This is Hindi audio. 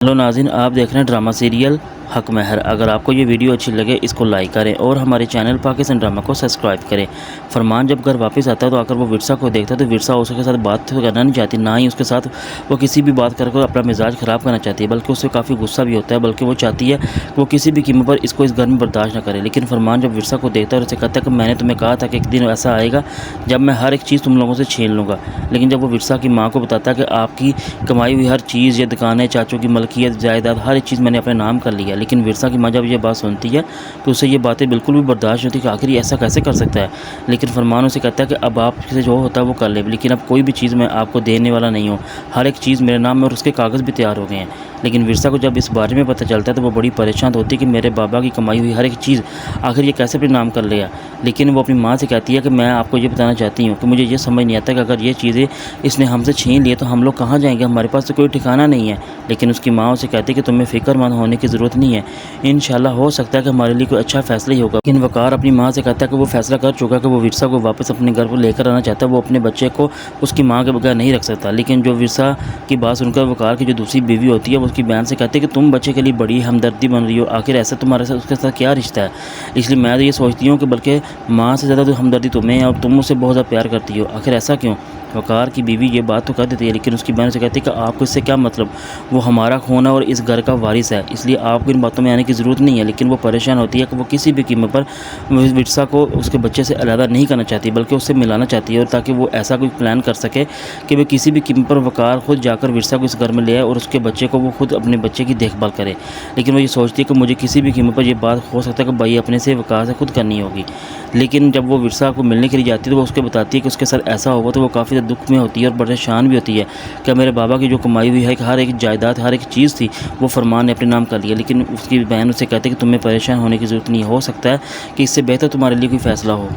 हेलो नाज़रीन, आप देख रहे हैं ड्रामा सीरियल हक महर। अगर आपको ये वीडियो अच्छी लगे इसको लाइक करें और हमारे चैनल पाकिस्तान ड्रामा को सब्सक्राइब करें। फरमान जब घर वापस आता है तो आकर वो विरसा को देखता है तो विरसा उसके साथ बात तो करना नहीं चाहती, ना ही उसके साथ वो किसी भी बात कर अपना मिजाज ख़राब करना चाहती है, बल्कि उससे काफ़ी गुस्सा भी होता है। बल्कि वो चाहती है कि वो किसी भी कीमत पर इसको इस घर में बर्दाश्त ना करे। लेकिन फरमान जब विरसा को देखता है और उसे कहता है कि मैंने तुम्हें कहा था कि एक दिन ऐसा आएगा जब मैं हर एक चीज़ तुम लोगों से छीन लूँगा। लेकिन जब वो विरसा की माँ को बताता है कि आपकी कमाई हुई हर चीज़, ये दुकानें, चाचों की मलकियत, जायदाद, हर एक चीज़ मैंने अपने नाम कर लिया। लेकिन विरसा की माँ जब ये बात सुनती है तो उसे ये बातें बिल्कुल भी बर्दाश्त नहीं होती कि आखिर ये ऐसा कैसे कर सकता है। लेकिन फरमान उसे कहता है कि अब आपसे जो होता है वो कर ले, लेकिन अब कोई भी चीज़ मैं आपको देने वाला नहीं हूँ। हर एक चीज़ मेरे नाम में और उसके कागज़ भी तैयार हो गए हैं। लेकिन विरसा को जब इस बारे में पता चलता है तो वो बड़ी परेशान होती है कि मेरे बाबा की कमाई हुई हर एक चीज़ आखिर ये कैसे अपने नाम कर लिया। लेकिन वो अपनी माँ से कहती है कि मैं आपको ये बताना चाहती हूँ कि मुझे ये समझ नहीं आता कि अगर ये चीज़ें इसने हमसे छीन लिए तो हम लोग कहाँ जाएंगे, हमारे पास तो कोई ठिकाना नहीं है। लेकिन उसकी माँ उसे कहती है कि तुम्हें फ़िक्रमंद होने की ज़रूरत नहीं है, इंशाल्लाह हो सकता है कि हमारे लिए कोई अच्छा फ़ैसला ही होगा। लेकिन वकार अपनी माँ से कहता है कि वो फ़ैसला कर चुका है कि वो विरसा को वापस अपने घर पर लेकर आना चाहता है। वो अपने बच्चे को उसकी माँ के बगैर नहीं रख सकता। लेकिन जो विरसा की बात सुनकर वकार की जो दूसरी बीवी होती है वो उसकी बहन से कहती है कि तुम बच्चे के लिए बड़ी हमदर्दी बन रही हो, आखिर ऐसा तुम्हारे साथ उसके साथ क्या रिश्ता है। इसलिए मैं तो ये सोचती हूँ कि बल्कि माँ से ज़्यादा तो हमदर्दी तुम्हें है और तुम उससे बहुत ज़्यादा प्यार करती हो, आखिर ऐसा क्यों। वकार की बीवी ये बात तो कर देती है, लेकिन उसकी बहन से कहती है कि आपको इससे क्या मतलब, वो हमारा खून है और इस घर का वारिस है, इसलिए आपको इन बातों में आने की ज़रूरत नहीं है। लेकिन वो परेशान होती है कि वो किसी भी कीमत पर विरसा को उसके बच्चे से अलग नहीं करना चाहती, बल्कि उससे मिलाना चाहती है, और ताकि वो ऐसा कोई प्लान कर सके कि वे किसी भी कीमत पर वकार खुद जाकर विरसा को इस घर में ले आए और उसके बच्चे को वो खुद अपने बच्चे की देखभाल करे। लेकिन वो ये सोचती है कि मुझे किसी भी कीमत पर यह बात हो सकता है कि भाई अपने से वकार से खुद करनी होगी। लेकिन जब वो विरसा को मिलने के लिए जाती है तो वो उसके बताती है कि उसके साथ ऐसा होगा, तो वो काफ़ी ज़्यादा दुख में होती है और परेशान भी होती है कि मेरे बाबा की जो कमाई हुई है हर एक जायदाद, हर एक चीज़ थी, वो फरमान ने अपने नाम कर लिया। लेकिन उसकी बहन उसे कहती है कि तुम्हें परेशान होने की ज़रूरत नहीं, हो सकता है कि इससे बेहतर तुम्हारे लिए कोई फ़ैसला हो।